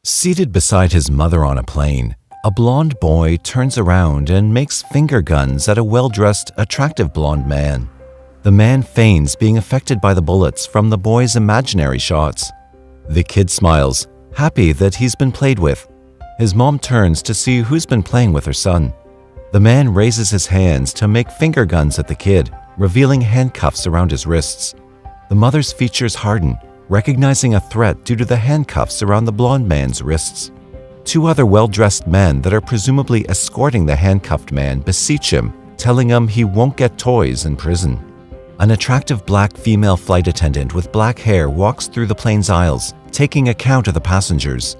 Seated beside his mother on a plane, a blonde boy turns around and makes finger guns at a well-dressed, attractive blonde man. The man feigns being affected by the bullets from the boy's imaginary shots. The kid smiles, happy that he's been played with. His mom turns to see who's been playing with her son. The man raises his hands to make finger guns at the kid, revealing handcuffs around his wrists. The mother's features harden, recognizing a threat due to the handcuffs around the blonde man's wrists. Two other well-dressed men that are presumably escorting the handcuffed man beseech him, telling him he won't get toys in prison. An attractive black female flight attendant with black hair walks through the plane's aisles, taking account of the passengers.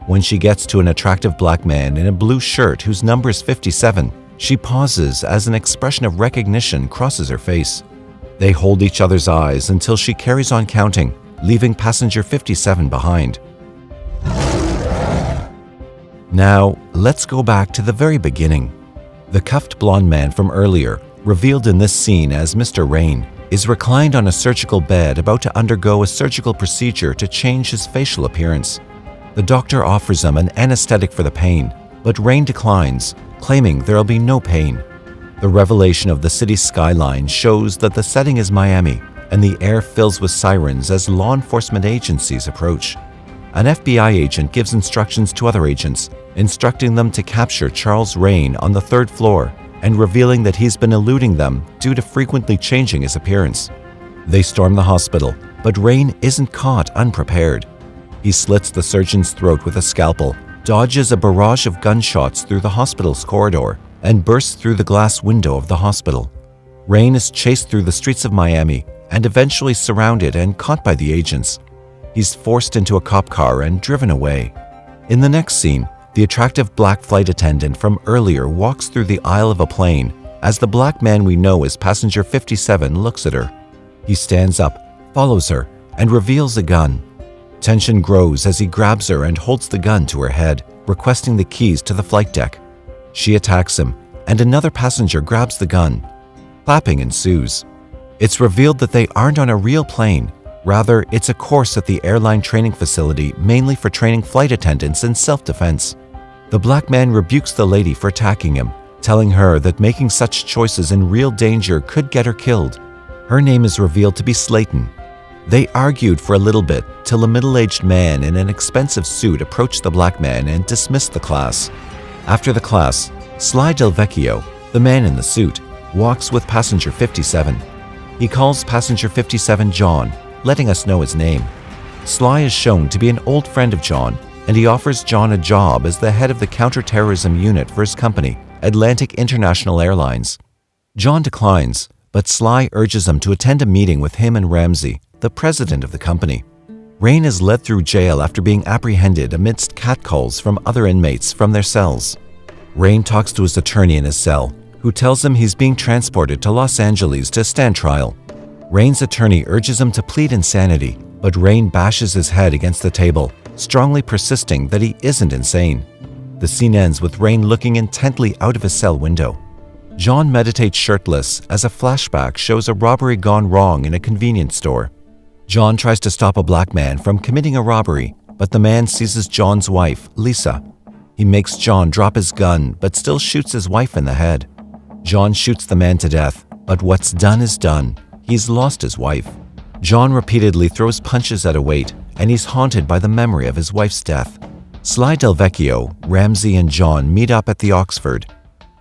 When she gets to an attractive black man in a blue shirt whose number is 57, she pauses as an expression of recognition crosses her face. They hold each other's eyes until she carries on counting, leaving passenger 57 behind. Now, let's go back to the very beginning. The cuffed blonde man from earlier, revealed in this scene as Mr. Rain, is reclined on a surgical bed about to undergo a surgical procedure to change his facial appearance. The doctor offers him an anesthetic for the pain, but Rain declines, claiming there'll be no pain. The revelation of the city's skyline shows that the setting is Miami, and the air fills with sirens as law enforcement agencies approach. An FBI agent gives instructions to other agents, instructing them to capture Charles Rain on the 3rd floor and revealing that he's been eluding them due to frequently changing his appearance. They storm the hospital, but Rain isn't caught unprepared. He slits the surgeon's throat with a scalpel, dodges a barrage of gunshots through the hospital's corridor, and bursts through the glass window of the hospital. Rain is chased through the streets of Miami and eventually surrounded and caught by the agents. He's forced into a cop car and driven away. In the next scene, the attractive black flight attendant from earlier walks through the aisle of a plane as the black man we know as passenger 57 looks at her. He stands up, follows her, and reveals a gun. Tension grows as he grabs her and holds the gun to her head, requesting the keys to the flight deck. She attacks him, and another passenger grabs the gun. Clapping ensues. It's revealed that they aren't on a real plane. Rather, it's a course at the airline training facility mainly for training flight attendants in self-defense. The black man rebukes the lady for attacking him, telling her that making such choices in real danger could get her killed. Her name is revealed to be Slayton. They argued for a little bit till a middle-aged man in an expensive suit approached the black man and dismissed the class. After the class, Sly Del Vecchio, the man in the suit, walks with passenger 57. He calls passenger 57 John, letting us know his name. Sly is shown to be an old friend of John, and he offers John a job as the head of the counterterrorism unit for his company, Atlantic International Airlines. John declines, but Sly urges him to attend a meeting with him and Ramsey, the president of the company. Rain is led through jail after being apprehended amidst catcalls from other inmates from their cells. Rain talks to his attorney in his cell, who tells him he's being transported to Los Angeles to stand trial. Rain's attorney urges him to plead insanity, but Rain bashes his head against the table, strongly persisting that he isn't insane. The scene ends with Rain looking intently out of his cell window. John meditates shirtless as a flashback shows a robbery gone wrong in a convenience store. John tries to stop a black man from committing a robbery, but the man seizes John's wife, Lisa. He makes John drop his gun, but still shoots his wife in the head. John shoots the man to death, but what's done is done. He's lost his wife. John repeatedly throws punches at a weight, and he's haunted by the memory of his wife's death. Sly Del Vecchio, Ramsey, and John meet up at the Oxford.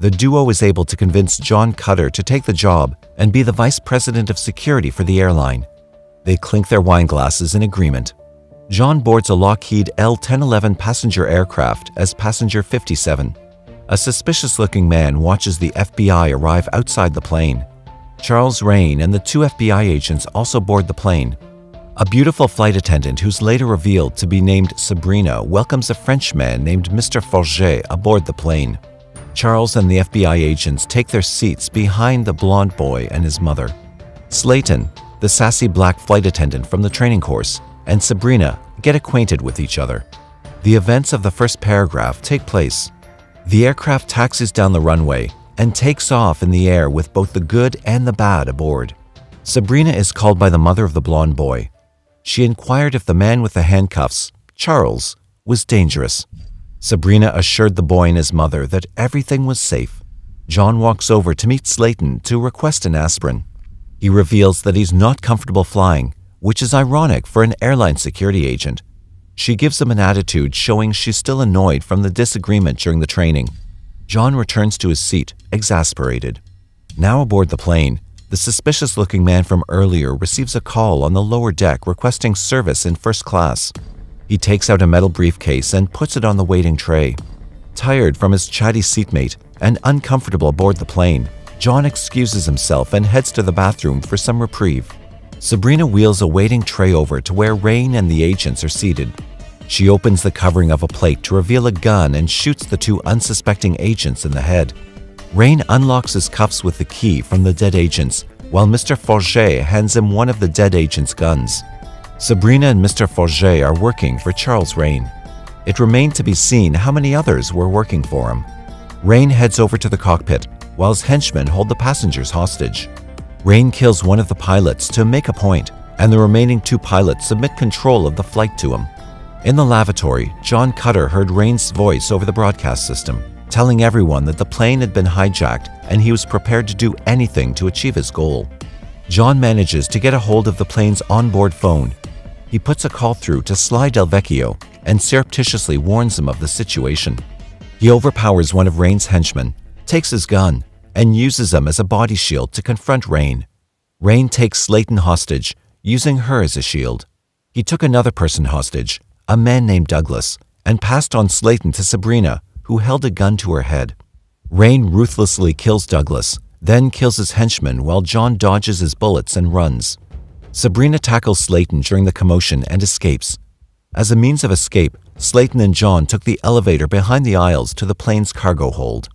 The duo is able to convince John Cutter to take the job and be the vice president of security for the airline. They clink their wine glasses in agreement. John boards a Lockheed L-1011 passenger aircraft as passenger 57. A suspicious-looking man watches the FBI arrive outside the plane. Charles Rain and the 2 FBI agents also board the plane. A beautiful flight attendant who's later revealed to be named Sabrina welcomes a Frenchman named Mr. Forget aboard the plane. Charles and the FBI agents take their seats behind the blonde boy and his mother. Slayton, the sassy black flight attendant from the training course, and Sabrina get acquainted with each other. The events of the first paragraph take place. The aircraft taxis down the runway and takes off in the air with both the good and the bad aboard. Sabrina is called by the mother of the blonde boy. She inquired if the man with the handcuffs, Charles, was dangerous. Sabrina assured the boy and his mother that everything was safe. John walks over to meet Slayton to request an aspirin. He reveals that he's not comfortable flying, which is ironic for an airline security agent. She gives him an attitude showing she's still annoyed from the disagreement during the training. John returns to his seat, exasperated. Now aboard the plane, the suspicious-looking man from earlier receives a call on the lower deck requesting service in first class. He takes out a metal briefcase and puts it on the waiting tray. Tired from his chatty seatmate and uncomfortable aboard the plane, John excuses himself and heads to the bathroom for some reprieve. Sabrina wheels a waiting tray over to where Rain and the agents are seated. She opens the covering of a plate to reveal a gun and shoots the two unsuspecting agents in the head. Rain unlocks his cuffs with the key from the dead agents, while Mr. Forget hands him one of the dead agents' guns. Sabrina and Mr. Forget are working for Charles Rain. It remained to be seen how many others were working for him. Rain heads over to the cockpit, while his henchmen hold the passengers hostage. Rain kills one of the pilots to make a point, and the remaining two pilots submit control of the flight to him. In the lavatory, John Cutter heard Rain's voice over the broadcast system, telling everyone that the plane had been hijacked and he was prepared to do anything to achieve his goal. John manages to get a hold of the plane's onboard phone. He puts a call through to Sly Del Vecchio and surreptitiously warns him of the situation. He overpowers one of Rain's henchmen, takes his gun, and uses him as a body shield to confront Rain. Rain takes Slayton hostage, using her as a shield. He took another person hostage, a man named Douglas, and passed on Slayton to Sabrina, who held a gun to her head. Rain ruthlessly kills Douglas, then kills his henchman while John dodges his bullets and runs. Sabrina tackles Slayton during the commotion and escapes. As a means of escape, Slayton and John took the elevator behind the aisles to the plane's cargo hold.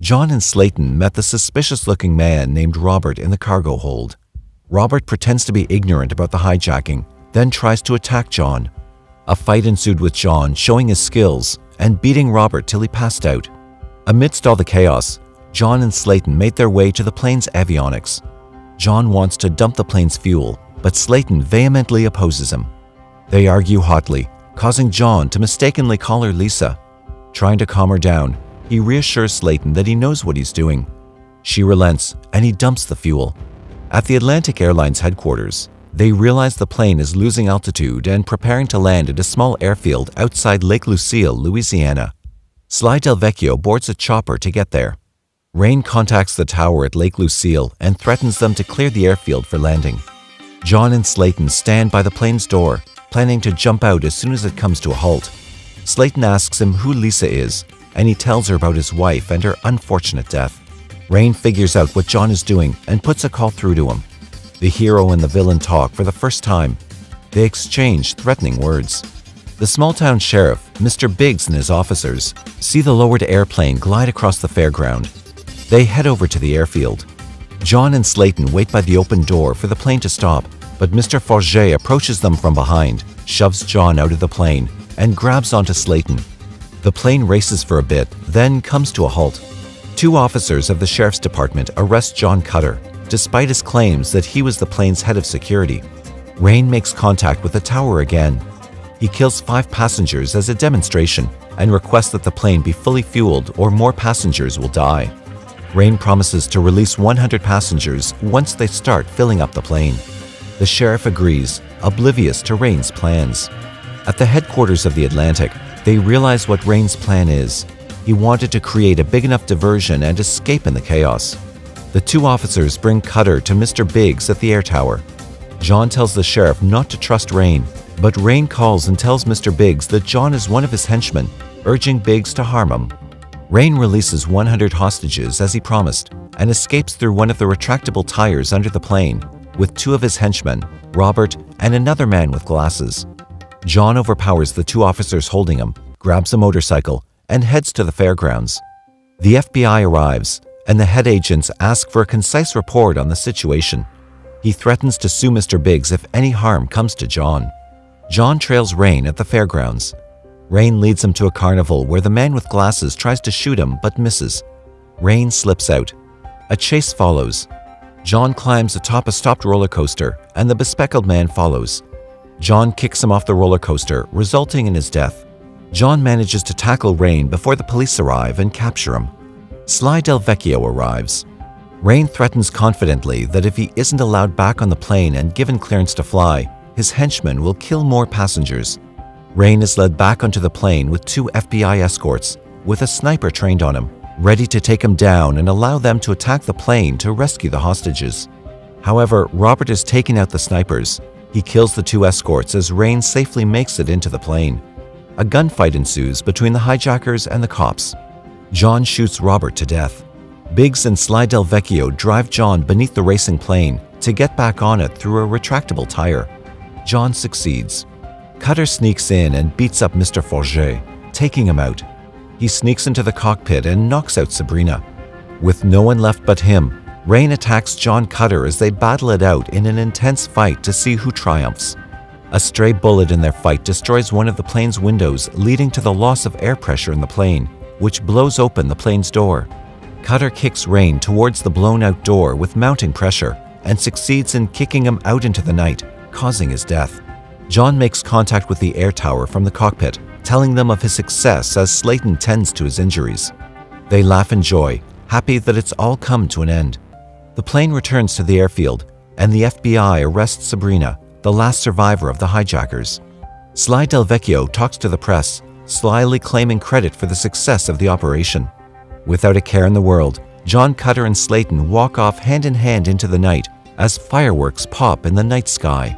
John and Slayton met the suspicious-looking man named Robert in the cargo hold. Robert pretends to be ignorant about the hijacking, then tries to attack John. A fight ensued with John showing his skills and beating Robert till he passed out. Amidst all the chaos, John and Slayton made their way to the plane's avionics. John wants to dump the plane's fuel, but Slayton vehemently opposes him. They argue hotly, causing John to mistakenly call her Lisa. Trying to calm her down, he reassures Slayton that he knows what he's doing. She relents, and he dumps the fuel. At the Atlantic Airlines headquarters, they realize the plane is losing altitude and preparing to land at a small airfield outside Lake Lucille, Louisiana. Sly Del Vecchio boards a chopper to get there. Rain contacts the tower at Lake Lucille and threatens them to clear the airfield for landing. John and Slayton stand by the plane's door, planning to jump out as soon as it comes to a halt. Slayton asks him who Lisa is, and he tells her about his wife and her unfortunate death. Rain figures out what John is doing and puts a call through to him. The hero and the villain talk for the first time. They exchange threatening words. The small-town sheriff, Mr. Biggs, and his officers see the lowered airplane glide across the fairground. They head over to the airfield. John and Slayton wait by the open door for the plane to stop, but Mr. Forget approaches them from behind, shoves John out of the plane, and grabs onto Slayton. The plane races for a bit, then comes to a halt. Two officers of the sheriff's department arrest John Cutter, despite his claims that he was the plane's head of security. Rain makes contact with the tower again. He kills 5 passengers as a demonstration and requests that the plane be fully fueled or more passengers will die. Rain promises to release 100 passengers once they start filling up the plane. The sheriff agrees, oblivious to Rain's plans. At the headquarters of the Atlantic, they realize what Rain's plan is. He wanted to create a big enough diversion and escape in the chaos. The two officers bring Cutter to Mr. Biggs at the air tower. John tells the sheriff not to trust Rain, but Rain calls and tells Mr. Biggs that John is one of his henchmen, urging Biggs to harm him. Rain releases 100 hostages as he promised and escapes through one of the retractable tires under the plane with 2 of his henchmen, Robert and another man with glasses. John overpowers the 2 officers holding him, grabs a motorcycle, and heads to the fairgrounds. The FBI arrives, and the head agents ask for a concise report on the situation. He threatens to sue Mr. Biggs if any harm comes to John. John trails Rain at the fairgrounds. Rain leads him to a carnival where the man with glasses tries to shoot him but misses. Rain slips out. A chase follows. John climbs atop a stopped roller coaster, and the bespectacled man follows. John kicks him off the roller coaster, resulting in his death. John manages to tackle Rain before the police arrive and capture him. Sly Del Vecchio arrives. Rain threatens confidently that if he isn't allowed back on the plane and given clearance to fly, his henchmen will kill more passengers. Rain is led back onto the plane with 2 FBI escorts, with a sniper trained on him, ready to take him down and allow them to attack the plane to rescue the hostages. However, Robert is taking out the snipers. He kills the 2 escorts as Rain safely makes it into the plane. A gunfight ensues between the hijackers and the cops. John shoots Robert to death. Biggs and Sly Del Vecchio drive John beneath the racing plane to get back on it through a retractable tire. John succeeds. Cutter sneaks in and beats up Mr. Forget, taking him out. He sneaks into the cockpit and knocks out Sabrina. With no one left but him, Rain attacks John Cutter as they battle it out in an intense fight to see who triumphs. A stray bullet in their fight destroys one of the plane's windows, leading to the loss of air pressure in the plane, which blows open the plane's door. Cutter kicks Rain towards the blown-out door with mounting pressure and succeeds in kicking him out into the night, causing his death. John makes contact with the air tower from the cockpit, telling them of his success as Slayton tends to his injuries. They laugh in joy, happy that it's all come to an end. The plane returns to the airfield, and the FBI arrests Sabrina, the last survivor of the hijackers. Sly Del Vecchio talks to the press, slyly claiming credit for the success of the operation. Without a care in the world, John Cutter and Slayton walk off hand in hand into the night as fireworks pop in the night sky.